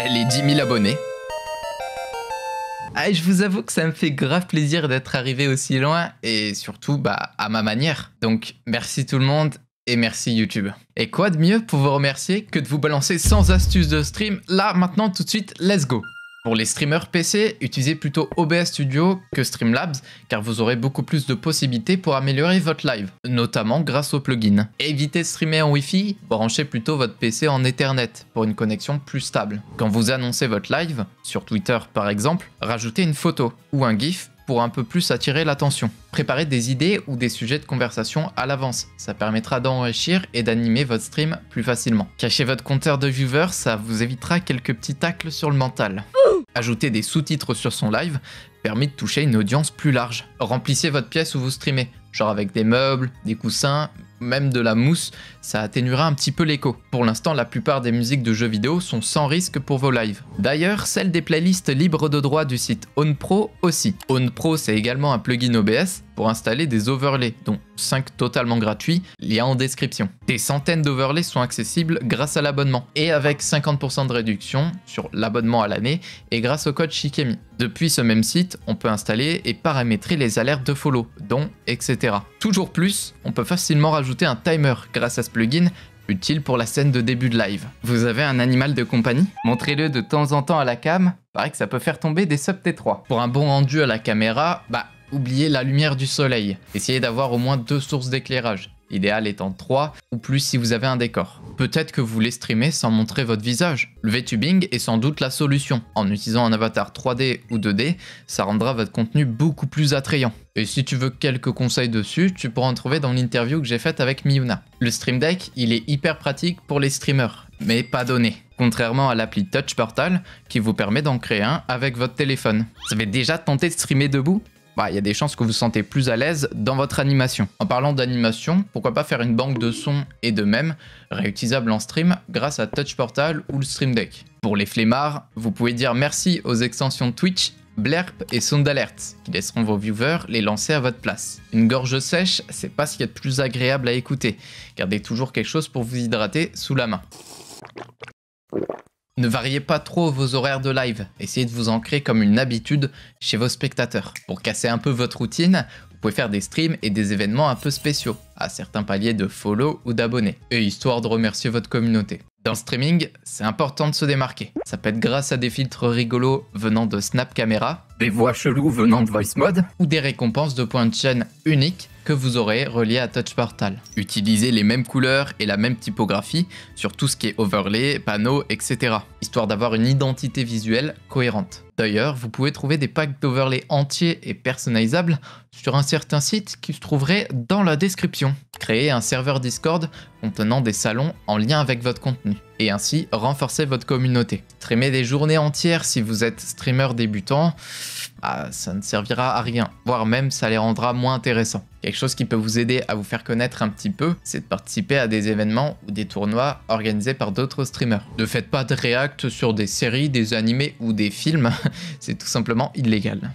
les 10 000 abonnés. Ah, je vous avoue que ça me fait grave plaisir d'être arrivé aussi loin et surtout à ma manière. Donc merci tout le monde et merci YouTube. Et quoi de mieux pour vous remercier que de vous balancer 100 astuces de stream là, maintenant, tout de suite, let's go. Pour les streamers PC, utilisez plutôt OBS Studio que Streamlabs car vous aurez beaucoup plus de possibilités pour améliorer votre live, notamment grâce aux plugins. Évitez de streamer en Wi-Fi, branchez plutôt votre PC en Ethernet pour une connexion plus stable. Quand vous annoncez votre live, sur Twitter par exemple, rajoutez une photo ou un GIF pour un peu plus attirer l'attention. Préparez des idées ou des sujets de conversation à l'avance, ça permettra d'enrichir et d'animer votre stream plus facilement. Cachez votre compteur de viewers, ça vous évitera quelques petits tacles sur le mental. Ajoutez des sous-titres sur son live permet de toucher une audience plus large. Remplissez votre pièce où vous streamez, genre avec des meubles, des coussins, même de la mousse, ça atténuera un petit peu l'écho. Pour l'instant, la plupart des musiques de jeux vidéo sont sans risque pour vos lives. D'ailleurs, celles des playlists libres de droit du site OwnPro aussi. OwnPro, c'est également un plugin OBS pour installer des overlays, dont 5 totalement gratuits, lien en description. Des centaines d'overlays sont accessibles grâce à l'abonnement, et avec 50% de réduction sur l'abonnement à l'année, et grâce au code Shikemi. Depuis ce même site, on peut installer et paramétrer les alertes de follow, dons, etc. Toujours plus, on peut facilement rajouter un timer grâce à ce plugin, utile pour la scène de début de live. Vous avez un animal de compagnie? Montrez-le de temps en temps à la cam, paraît que ça peut faire tomber des subs T3. Pour un bon rendu à la caméra, oubliez la lumière du soleil. Essayez d'avoir au moins 2 sources d'éclairage. L'idéal étant 3 ou plus si vous avez un décor. Peut-être que vous voulez streamer sans montrer votre visage. Le VTubing est sans doute la solution. En utilisant un avatar 3D ou 2D, ça rendra votre contenu beaucoup plus attrayant. Et si tu veux quelques conseils dessus, tu pourras en trouver dans l'interview que j'ai faite avec Miyuna. Le Stream Deck, il est hyper pratique pour les streamers, mais pas donné. Contrairement à l'appli Touch Portal, qui vous permet d'en créer un avec votre téléphone. Vous avez déjà tenté de streamer debout ? Il y a des chances que vous vous sentez plus à l'aise dans votre animation. En parlant d'animation, pourquoi pas faire une banque de sons et de mèmes réutilisables en stream grâce à Touch Portal ou le Stream Deck. Pour les flemmards, vous pouvez dire merci aux extensions Twitch, Blerp et Sound Alert, qui laisseront vos viewers les lancer à votre place. Une gorge sèche, c'est pas ce qu'il y a de plus agréable à écouter. Gardez toujours quelque chose pour vous hydrater sous la main. Ne variez pas trop vos horaires de live, essayez de vous ancrer comme une habitude chez vos spectateurs. Pour casser un peu votre routine, vous pouvez faire des streams et des événements un peu spéciaux, à certains paliers de follow ou d'abonnés, et histoire de remercier votre communauté. Dans le streaming, c'est important de se démarquer. Ça peut être grâce à des filtres rigolos venant de Snap Camera, des voix cheloues venant de Voice Mode, ou des récompenses de points de chaîne uniques que vous aurez reliés à Touch Portal. Utilisez les mêmes couleurs et la même typographie sur tout ce qui est overlay, panneaux, etc. histoire d'avoir une identité visuelle cohérente. D'ailleurs, vous pouvez trouver des packs d'overlay entiers et personnalisables sur un certain site qui se trouverait dans la description. Créez un serveur Discord contenant des salons en lien avec votre contenu et ainsi renforcer votre communauté. Streamer des journées entières si vous êtes streamer débutant, ça ne servira à rien, voire même ça les rendra moins intéressants. Quelque chose qui peut vous aider à vous faire connaître un petit peu, c'est de participer à des événements ou des tournois organisés par d'autres streamers. Ne faites pas de react sur des séries, des animés ou des films, c'est tout simplement illégal.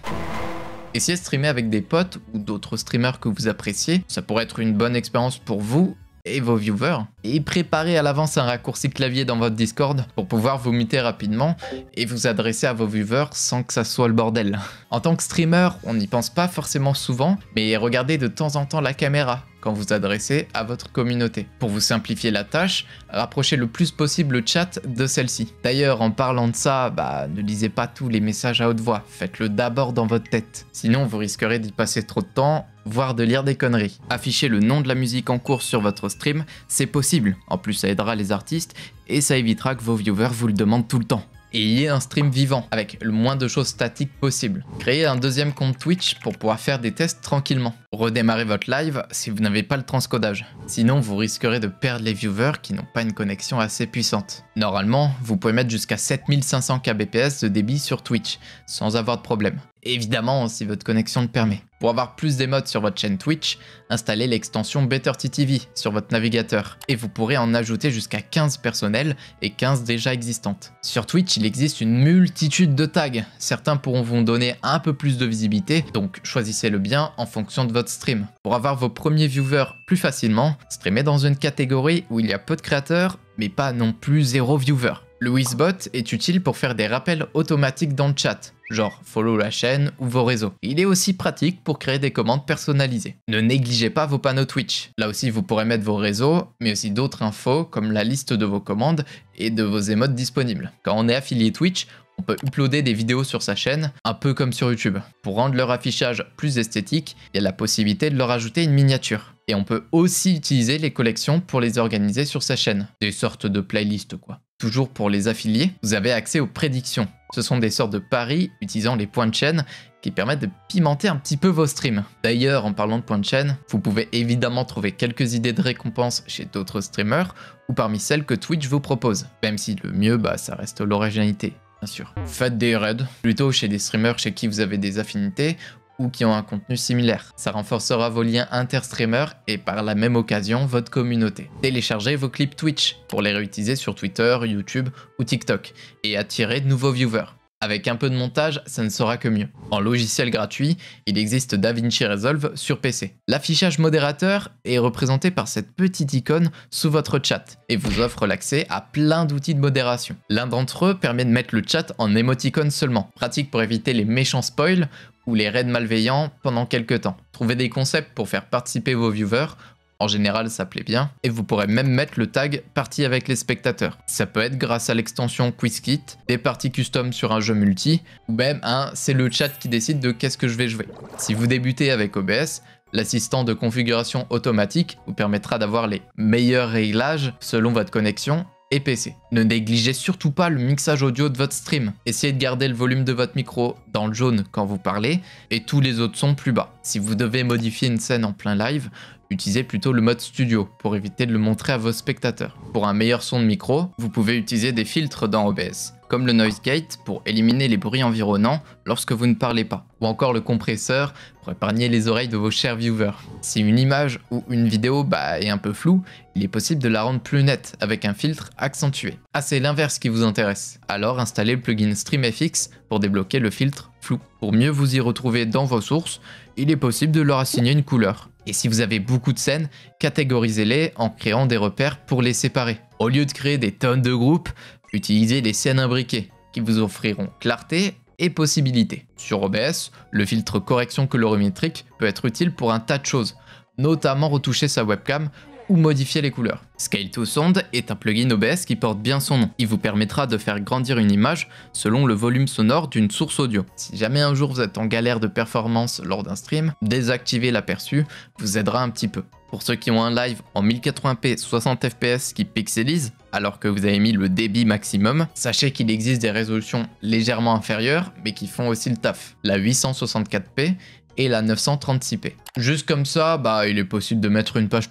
Essayez de streamer avec des potes ou d'autres streamers que vous appréciez, ça pourrait être une bonne expérience pour vous et vos viewers. Et préparez à l'avance un raccourci clavier dans votre Discord pour pouvoir vous muter rapidement et vous adresser à vos viewers sans que ça soit le bordel. En tant que streamer, on n'y pense pas forcément souvent, mais regardez de temps en temps la caméra quand vous adressez à votre communauté. Pour vous simplifier la tâche, rapprochez le plus possible le chat de celle-ci. D'ailleurs, en parlant de ça, ne lisez pas tous les messages à haute voix, faites-le d'abord dans votre tête. Sinon, vous risquerez d'y passer trop de temps, voire de lire des conneries. Affichez le nom de la musique en cours sur votre stream, c'est possible. En plus, ça aidera les artistes et ça évitera que vos viewers vous le demandent tout le temps. Et ayez un stream vivant, avec le moins de choses statiques possible. Créez un deuxième compte Twitch pour pouvoir faire des tests tranquillement. Redémarrez votre live si vous n'avez pas le transcodage. Sinon, vous risquerez de perdre les viewers qui n'ont pas une connexion assez puissante. Normalement, vous pouvez mettre jusqu'à 7500 kbps de débit sur Twitch, sans avoir de problème. Évidemment, si votre connexion le permet. Pour avoir plus d'émotes sur votre chaîne Twitch, installez l'extension BetterTTV sur votre navigateur et vous pourrez en ajouter jusqu'à 15 personnels et 15 déjà existantes. Sur Twitch, il existe une multitude de tags. Certains pourront vous donner un peu plus de visibilité, donc choisissez-le bien en fonction de votre stream. Pour avoir vos premiers viewers plus facilement, streamez dans une catégorie où il y a peu de créateurs, mais pas non plus 0 viewer. Le Wizbot est utile pour faire des rappels automatiques dans le chat, genre follow la chaîne ou vos réseaux. Il est aussi pratique pour créer des commandes personnalisées. Ne négligez pas vos panneaux Twitch. Là aussi vous pourrez mettre vos réseaux, mais aussi d'autres infos comme la liste de vos commandes et de vos émotes disponibles. Quand on est affilié Twitch, on peut uploader des vidéos sur sa chaîne, un peu comme sur YouTube. Pour rendre leur affichage plus esthétique, il y a la possibilité de leur ajouter une miniature. Et on peut aussi utiliser les collections pour les organiser sur sa chaîne. Des sortes de playlists quoi. Toujours pour les affiliés, vous avez accès aux prédictions. Ce sont des sortes de paris utilisant les points de chaîne qui permettent de pimenter un petit peu vos streams. D'ailleurs, en parlant de points de chaîne, vous pouvez évidemment trouver quelques idées de récompenses chez d'autres streamers ou parmi celles que Twitch vous propose. Même si le mieux, ça reste l'originalité. Bien sûr. Faites des raids, plutôt chez des streamers chez qui vous avez des affinités ou qui ont un contenu similaire. Ça renforcera vos liens inter-streamers et par la même occasion votre communauté. Téléchargez vos clips Twitch pour les réutiliser sur Twitter, YouTube ou TikTok et attirer de nouveaux viewers. Avec un peu de montage, ça ne sera que mieux. En logiciel gratuit, il existe DaVinci Resolve sur PC. L'affichage modérateur est représenté par cette petite icône sous votre chat et vous offre l'accès à plein d'outils de modération. L'un d'entre eux permet de mettre le chat en émoticône seulement, pratique pour éviter les méchants spoils ou les raids malveillants pendant quelques temps. Trouvez des concepts pour faire participer vos viewers. En général, ça plaît bien. Et vous pourrez même mettre le tag partie avec les spectateurs. Ça peut être grâce à l'extension QuizKit, des parties custom sur un jeu multi, ou même c'est le chat qui décide de qu'est-ce que je vais jouer. Si vous débutez avec OBS, l'assistant de configuration automatique vous permettra d'avoir les meilleurs réglages selon votre connexion et PC. Ne négligez surtout pas le mixage audio de votre stream. Essayez de garder le volume de votre micro dans le jaune quand vous parlez et tous les autres sons plus bas. Si vous devez modifier une scène en plein live, utilisez plutôt le mode studio pour éviter de le montrer à vos spectateurs. Pour un meilleur son de micro, vous pouvez utiliser des filtres dans OBS, comme le Noise Gate pour éliminer les bruits environnants lorsque vous ne parlez pas, ou encore le compresseur pour épargner les oreilles de vos chers viewers. Si une image ou une vidéo est un peu floue, il est possible de la rendre plus nette avec un filtre accentué. Ah, c'est l'inverse qui vous intéresse. Alors installez le plugin StreamFX pour débloquer le filtre flou. Pour mieux vous y retrouver dans vos sources, il est possible de leur assigner une couleur. Et si vous avez beaucoup de scènes, catégorisez-les en créant des repères pour les séparer. Au lieu de créer des tonnes de groupes, utilisez les scènes imbriquées qui vous offriront clarté et possibilités. Sur OBS, le filtre correction colorimétrique peut être utile pour un tas de choses, notamment retoucher sa webcam ou modifier les couleurs. Scale to Sound est un plugin OBS qui porte bien son nom. Il vous permettra de faire grandir une image selon le volume sonore d'une source audio. Si jamais un jour vous êtes en galère de performance lors d'un stream, désactiver l'aperçu vous aidera un petit peu. Pour ceux qui ont un live en 1080p 60 fps qui pixelise, alors que vous avez mis le débit maximum, sachez qu'il existe des résolutions légèrement inférieures, mais qui font aussi le taf. La 864p et la 936p. Juste comme ça, il est possible de mettre une page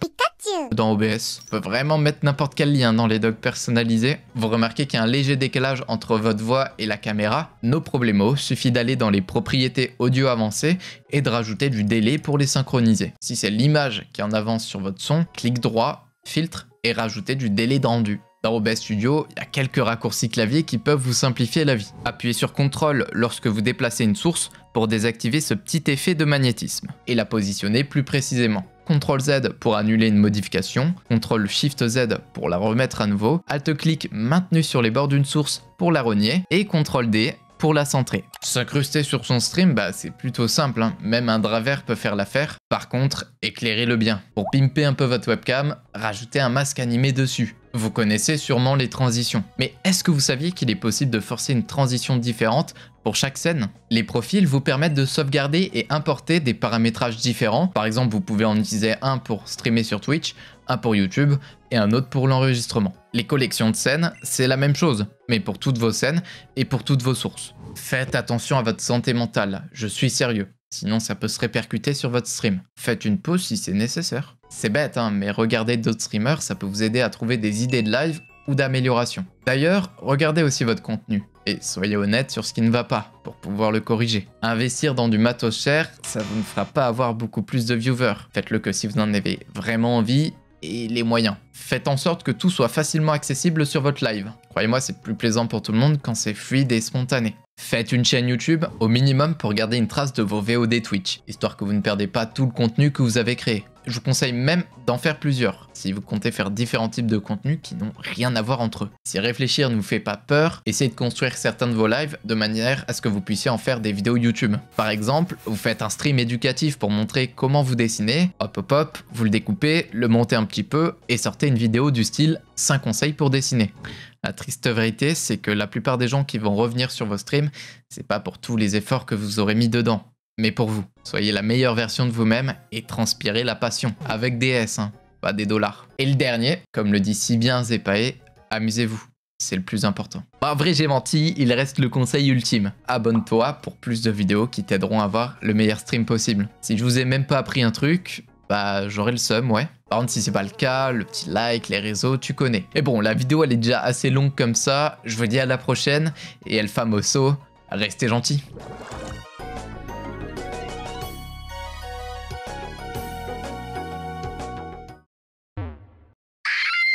dans OBS. On peut vraiment mettre n'importe quel lien dans les docs personnalisés. Vous remarquez qu'il y a un léger décalage entre votre voix et la caméra. No problemo, suffit d'aller dans les propriétés audio avancées et de rajouter du délai pour les synchroniser. Si c'est l'image qui est en avance sur votre son, clic droit, filtre et rajoutez du délai de rendu. Dans OBS Studio, il y a quelques raccourcis clavier qui peuvent vous simplifier la vie. Appuyez sur CTRL lorsque vous déplacez une source pour désactiver ce petit effet de magnétisme et la positionner plus précisément. CTRL Z pour annuler une modification, CTRL Shift Z pour la remettre à nouveau, Alt-clic maintenu sur les bords d'une source pour la renier et CTRL D pour la centrer. S'incruster sur son stream, c'est plutôt simple, même un driver peut faire l'affaire. Par contre, éclairez-le bien. Pour pimper un peu votre webcam, rajoutez un masque animé dessus. Vous connaissez sûrement les transitions. Mais est-ce que vous saviez qu'il est possible de forcer une transition différente pour chaque scène? Les profils vous permettent de sauvegarder et importer des paramétrages différents. Par exemple, vous pouvez en utiliser un pour streamer sur Twitch, un pour YouTube et un autre pour l'enregistrement. Les collections de scènes, c'est la même chose, mais pour toutes vos scènes et pour toutes vos sources. Faites attention à votre santé mentale, je suis sérieux. Sinon ça peut se répercuter sur votre stream. Faites une pause si c'est nécessaire. C'est bête mais regardez d'autres streamers, ça peut vous aider à trouver des idées de live ou d'amélioration. D'ailleurs, regardez aussi votre contenu et soyez honnête sur ce qui ne va pas pour pouvoir le corriger. Investir dans du matos cher, ça vous ne fera pas avoir beaucoup plus de viewers. Faites-le que si vous en avez vraiment envie et les moyens. Faites en sorte que tout soit facilement accessible sur votre live. Croyez-moi, c'est plus plaisant pour tout le monde quand c'est fluide et spontané. Faites une chaîne YouTube au minimum pour garder une trace de vos VOD Twitch, histoire que vous ne perdez pas tout le contenu que vous avez créé. je vous conseille même d'en faire plusieurs, si vous comptez faire différents types de contenus qui n'ont rien à voir entre eux. Si réfléchir ne vous fait pas peur, essayez de construire certains de vos lives de manière à ce que vous puissiez en faire des vidéos YouTube. Par exemple, vous faites un stream éducatif pour montrer comment vous dessinez, hop hop hop, vous le découpez, le montez un petit peu et sortez une vidéo du style 5 conseils pour dessiner. La triste vérité, c'est que la plupart des gens qui vont revenir sur vos streams, c'est pas pour tous les efforts que vous aurez mis dedans, mais pour vous. Soyez la meilleure version de vous-même et transpirez la passion, avec des S, hein, pas des dollars. Et le dernier, comme le dit si bien Zepae, amusez-vous, c'est le plus important. En vrai, j'ai menti, il reste le conseil ultime. Abonne-toi pour plus de vidéos qui t'aideront à avoir le meilleur stream possible. Si je vous ai même pas appris un truc, bah j'aurai le seum, ouais. Par contre, si c'est pas le cas, le petit like, les réseaux, tu connais. Et bon, la vidéo elle est déjà assez longue comme ça, je vous dis à la prochaine, et El Famoso, restez gentils.